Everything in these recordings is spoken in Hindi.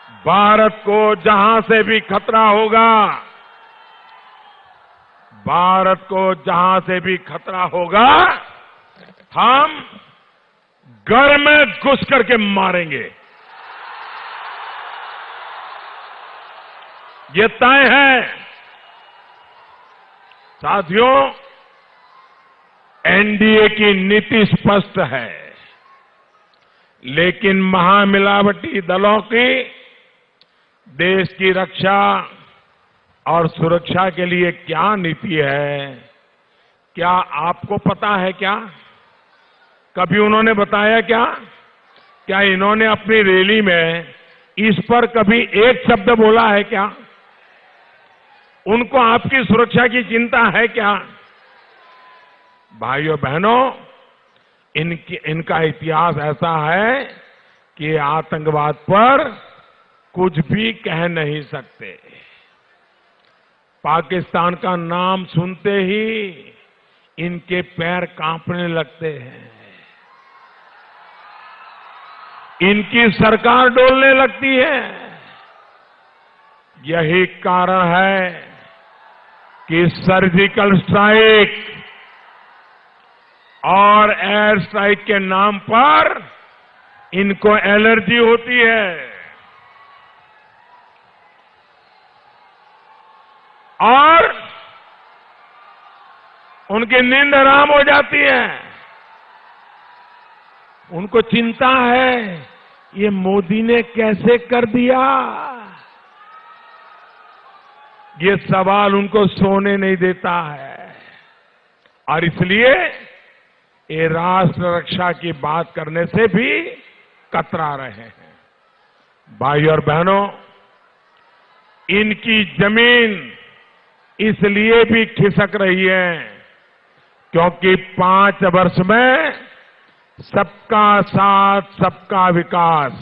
भारत को जहां से भी खतरा होगा, भारत को जहां से भी खतरा होगा, हम घर में घुस करके मारेंगे। ये तय है। साथियों, एनडीए की नीति स्पष्ट है, लेकिन महामिलावटी दलों की देश की रक्षा और सुरक्षा के लिए क्या नीति है, क्या आपको पता है क्या? कभी उन्होंने बताया क्या? क्या इन्होंने अपनी रैली में इस पर कभी एक शब्द बोला है क्या? उनको आपकी सुरक्षा की चिंता है क्या? भाइयों बहनों, इनका इतिहास ऐसा है कि आतंकवाद पर कुछ भी कह नहीं सकते। पाकिस्तान का नाम सुनते ही इनके पैर कांपने लगते हैं, इनकी सरकार डोलने लगती है। यही कारण है कि सर्जिकल स्ट्राइक और एयर स्ट्राइक के नाम पर इनको एलर्जी होती है और उनकी नींद हराम हो जाती है। उनको चिंता है, ये मोदी ने कैसे कर दिया? ये सवाल उनको सोने नहीं देता है और इसलिए ये राष्ट्र रक्षा की बात करने से भी कतरा रहे हैं। भाई और बहनों, इनकी जमीन इसलिए भी खिसक रही है क्योंकि 5 वर्ष में सबका साथ सबका विकास,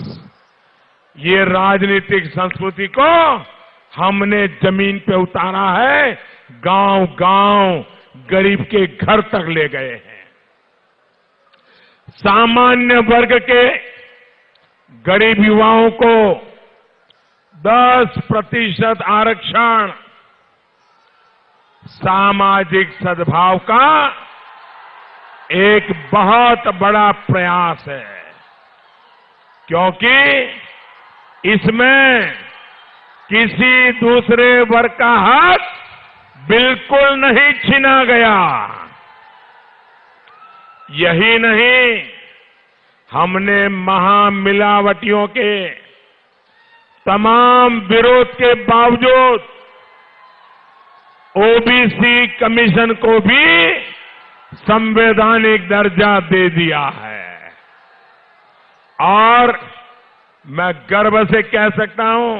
ये राजनीतिक संस्कृति को हमने जमीन पे उतारा है, गांव-गांव गरीब के घर तक ले गए हैं। सामान्य वर्ग के गरीब युवाओं को 10% आरक्षण सामाजिक सद्भाव का एक बहुत बड़ा प्रयास है, क्योंकि इसमें किसी दूसरे वर्ग का हक बिल्कुल नहीं छीना गया। यही नहीं, हमने महामिलावटियों के तमाम विरोध के बावजूद ओबीसी कमीशन को भी संवैधानिक दर्जा दे दिया है। और मैं गर्व से कह सकता हूं,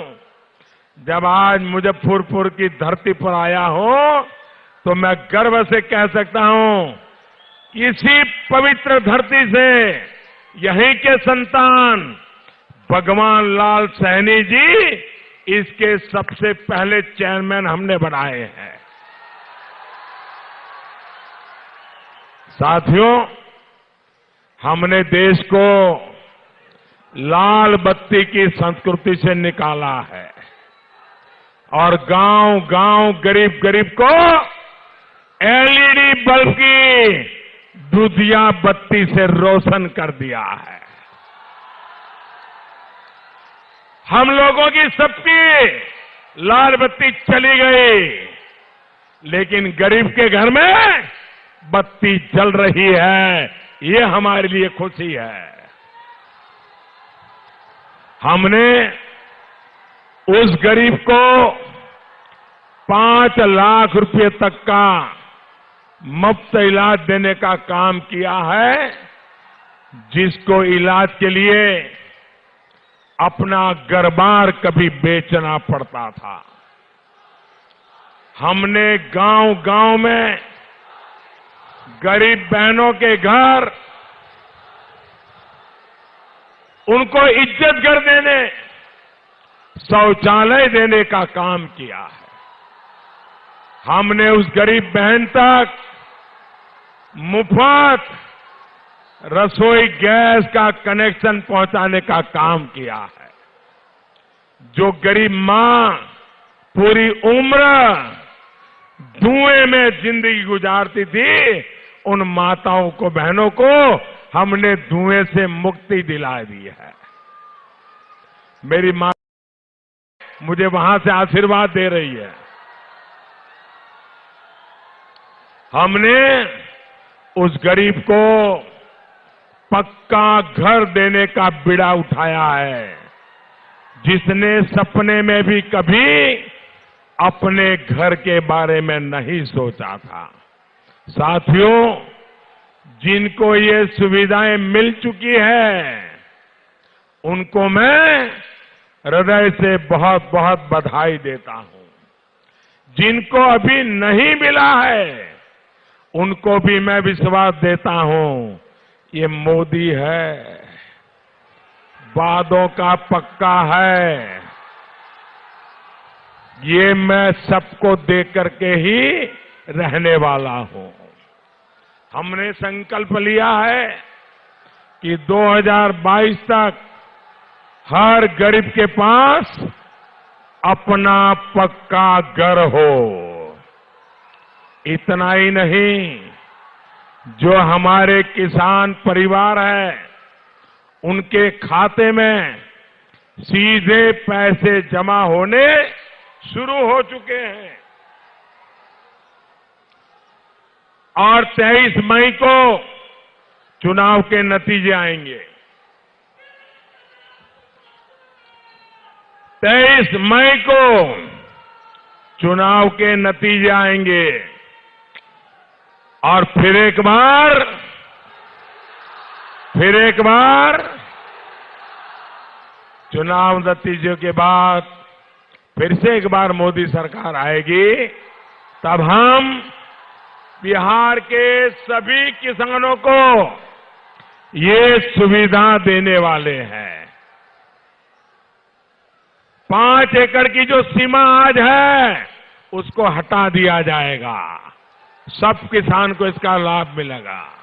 जब आज मुजफ्फरपुर की धरती पर आया हूं तो मैं गर्व से कह सकता हूं, इसी पवित्र धरती से यहीं के संतान भगवान लाल सैनी जी इसके सबसे पहले चेयरमैन हमने बनाए हैं। साथियों, हमने देश को लाल बत्ती की संस्कृति से निकाला है और गांव-गांव गरीब-गरीब को एलईडी बल्ब की दूधिया बत्ती से रोशन कर दिया है। हम लोगों की सबकी लाल बत्ती चली गई, लेकिन गरीब के घर में बत्ती जल रही है, ये हमारे लिए खुशी है। हमने उस गरीब को 5 लाख रुपए तक का मुफ्त इलाज देने का काम किया है, जिसको इलाज के लिए अपना घर-बार कभी बेचना पड़ता था। हमने गांव-गांव में गरीब बहनों के घर उनको इज्जत घर देने, शौचालय देने का काम किया है। हमने उस गरीब बहन तक मुफ्त रसोई गैस का कनेक्शन पहुंचाने का काम किया है। जो गरीब मां पूरी उम्र धुएं में जिंदगी गुजारती थी, उन माताओं को, बहनों को हमने धुएं से मुक्ति दिला दी है। मेरी मां मुझे वहां से आशीर्वाद दे रही है। हमने उस गरीब को पक्का घर देने का बीड़ा उठाया है, जिसने सपने में भी कभी अपने घर के बारे में नहीं सोचा था। साथियों, जिनको ये सुविधाएं मिल चुकी है, उनको मैं हृदय से बहुत बहुत बधाई देता हूं। जिनको अभी नहीं मिला है, उनको भी मैं विश्वास देता हूं, ये मोदी है, वादों का पक्का है। ये मैं सबको दे करके ही रहने वाला हूं। हमने संकल्प लिया है कि 2022 तक हर गरीब के पास अपना पक्का घर हो। इतना ही नहीं, जो हमारे किसान परिवार हैं, उनके खाते में सीधे पैसे जमा होने शुरू हो चुके हैं। और 23 मई को चुनाव के नतीजे आएंगे। 23 मई को चुनाव के नतीजे आएंगे और फिर एक बार चुनाव नतीजों के बाद फिर से एक बार मोदी सरकार आएगी। तब हम बिहार के सभी किसानों को ये सुविधा देने वाले हैं। 5 एकड़ की जो सीमा आज है, उसको हटा दिया जाएगा। सब किसान को इसका लाभ मिलेगा।